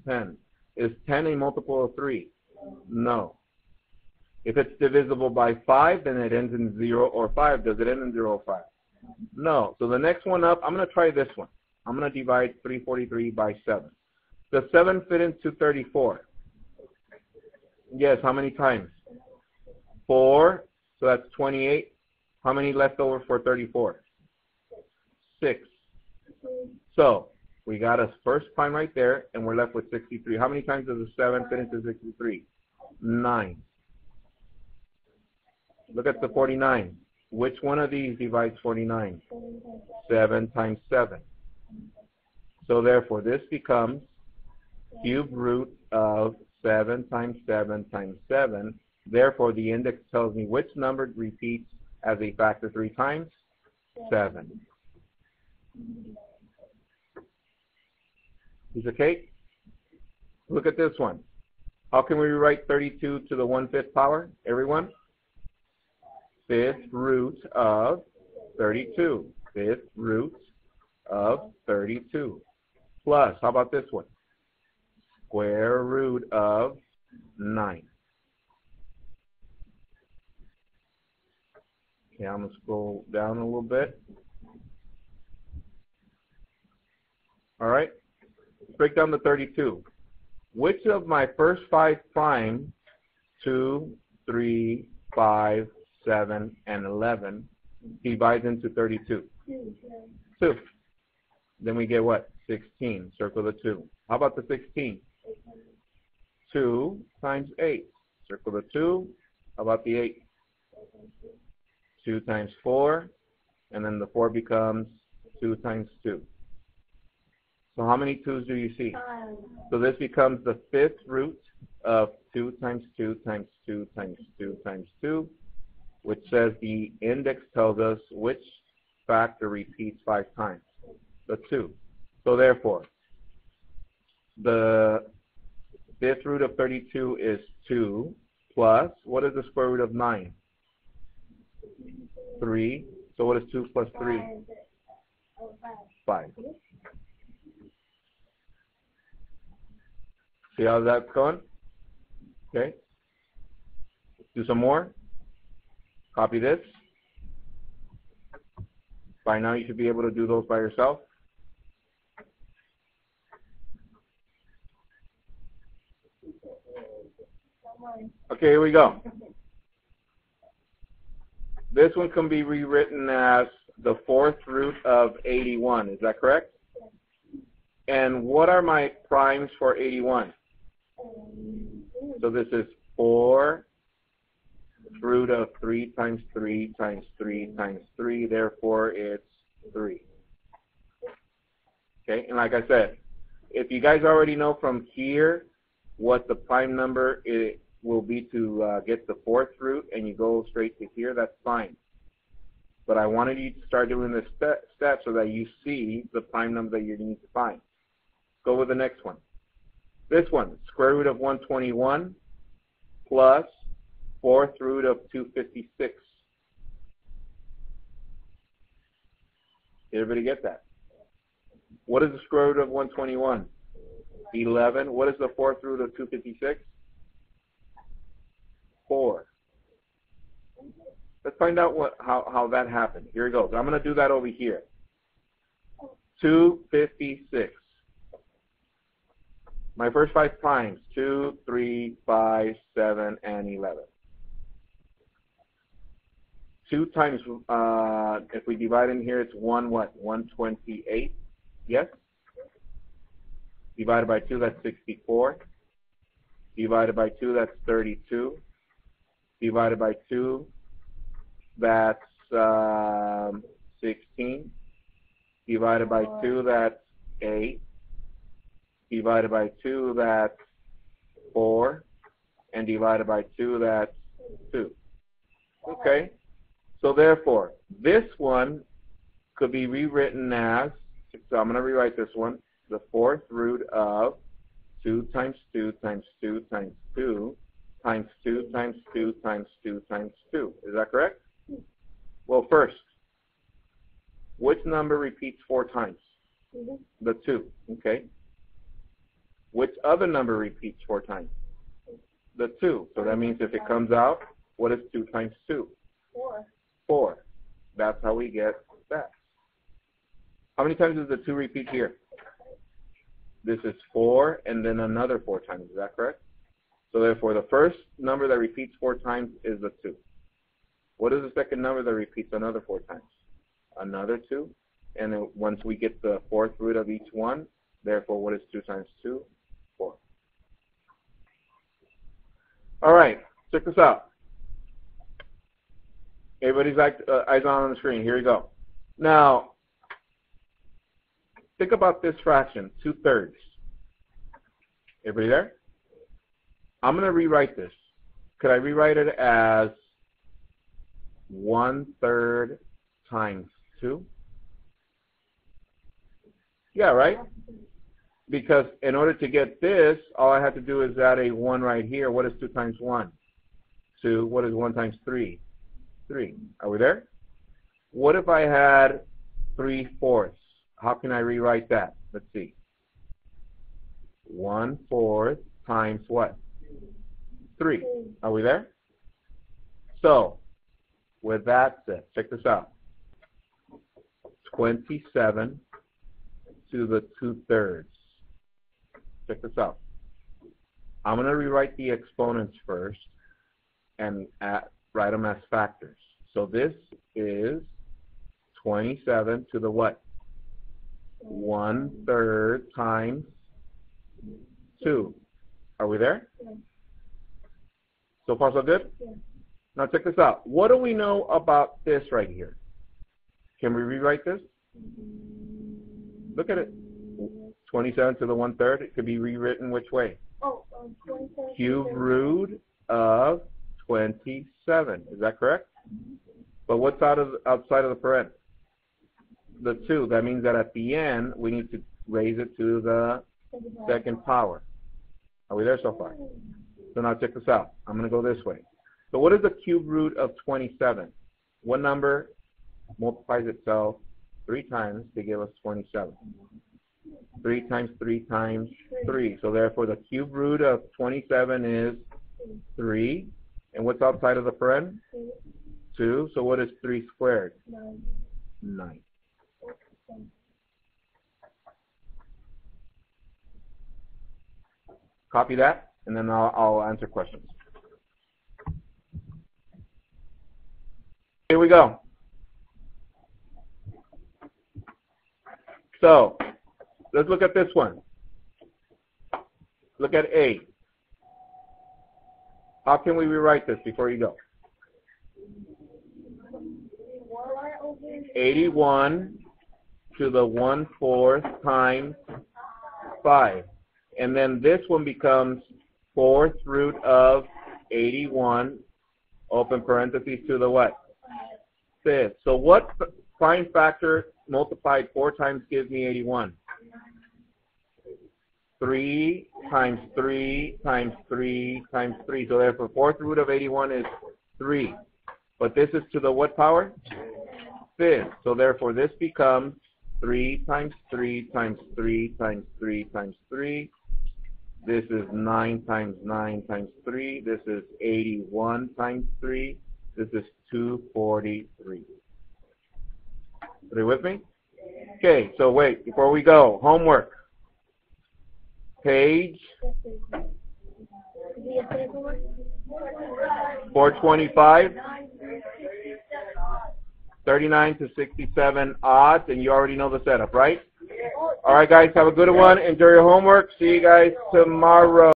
10. Is 10 a multiple of 3? No. If it's divisible by 5, then it ends in 0 or 5. Does it end in 0 or 5? No. So the next one up, I'm going to try this one. I'm going to divide 343 by 7. Does 7 fit into 34? Yes. How many times? 4. So that's 28. How many left over for 34? 6. So we got a first prime right there, and we're left with 63. How many times does a 7 fit into 63? 9. Look at the 49. Which one of these divides 49? 7 times 7. So therefore, this becomes cube root of 7 times 7 times 7. Therefore, the index tells me which number repeats as a factor 3 times? 7. Piece of cake? Look at this one. How can we rewrite 32 to the 1/5 power, everyone? 5th root of 32. 5th root of 32. Plus, how about this one? Square root of 9. Okay, I'm going to scroll down a little bit. All right, let's break down the 32. Which of my first 5 primes, 2, 3, 5, 7, and 11, divides into 32? 2. Then we get what? 16. Circle the 2. How about the 16? 2 times 8. Circle the 2. How about the 8? 2 times 4. And then the 4 becomes 2 times 2. So how many 2's do you see? So this becomes the 5th root of 2 times 2 times 2 times 2 times 2, which says the index tells us which factor repeats 5 times. The 2. So therefore, the 5th root of 32 is 2 plus, what is the square root of 9? 3. So what is 2 plus 3? 5. See how that's going? Okay. Do some more. Copy this. By now you should be able to do those by yourself. Okay, here we go. This one can be rewritten as the 4th root of 81. Is that correct? And what are my primes for 81? So this is 4 root of 3 times 3 times 3 times 3. Therefore, it's 3. Okay, and like I said, if you guys already know from here what the prime number will be to get the 4th root, and you go straight to here, that's fine. But I wanted you to start doing this step so that you see the prime number that you need to find. Go with the next one. This one, square root of 121 plus 4th root of 256. Did everybody get that? What is the square root of 121? 11. What is the 4th root of 256? 4. Let's find out how that happened. Here it goes. I'm going to do that over here. 256. My first 5 primes, 2, 3, 5, 7, and 11. 2 times, if we divide in here, it's 1 what? 128. Yes? Divided by 2, that's 64. Divided by 2, that's 32. Divided by 2, that's 16. Divided by 2, that's 8. Divided by 2, that's 4. And divided by 2, that's 2. Okay? So therefore, this one could be rewritten as, so I'm going to rewrite this one, the 4th root of 2 times 2 times 2 times 2 times 2 times 2 times 2 times 2. Is that correct? Well, first, which number repeats 4 times? The 2. Okay. Which other number repeats 4 times? The 2. So that means if it comes out, what is 2 times 2? 4. 4. That's how we get that. How many times does the 2 repeat here? This is 4 and then another 4 times. Is that correct? So therefore, the first number that repeats 4 times is the 2. What is the second number that repeats another 4 times? Another 2. And then once we get the 4th root of each one, therefore, what is 2 times 2? 4. All right, check this out. Everybody's eyes on the screen. Here we go. Now, think about this fraction, 2/3. Everybody there? I'm going to rewrite this. Could I rewrite it as 1/3 times 2? Yeah, right? Because in order to get this, all I have to do is add a 1 right here. What is 2 times 1? 2. What is 1 times 3? 3. Are we there? What if I had 3/4? How can I rewrite that? Let's see. 1/4 times what? 3. Are we there? So, with that said, check this out. 27 to the 2/3. Check this out. I'm going to rewrite the exponents first and write them as factors. So this is 27 to the what? 1/3 times 2. Are we there? Yeah. So far, so good? Yeah. Now check this out. What do we know about this right here? Can we rewrite this? Look at it. 27 to the 1/3. It could be rewritten which way? Oh, 27. Cube root of 27. Is that correct? But what's outside of the paren? The 2. That means that at the end, we need to raise it to the second power. Are we there so far? So now check this out. I'm going to go this way. So what is the cube root of 27? What number multiplies itself 3 times to give us 27? 3 times 3 times 3. So therefore, the cube root of 27 is 3. And what's outside of the paren? 2. So what is 3 squared? 9. Copy that, and then I'll answer questions. Here we go. So, let's look at this one. Look at A. How can we rewrite this before you go? 81 to the 1/4 times 5. And then this one becomes 4th root of 81, open parentheses, to the what? 5th. So what prime factor multiplied 4 times gives me 81? 3 times 3 times 3 times 3. So therefore, 4th root of 81 is 3. But this is to the what power? 5th. So therefore, this becomes 3 times 3 times 3 times 3 times 3. This is 9 times 9 times 3. This is 81 times 3. This is 243. Are you with me? Okay, so wait, before we go, homework. Page 425. 39 to 67 odds, and you already know the setup, right? All right, guys, have a good one. Enjoy your homework. See you guys tomorrow.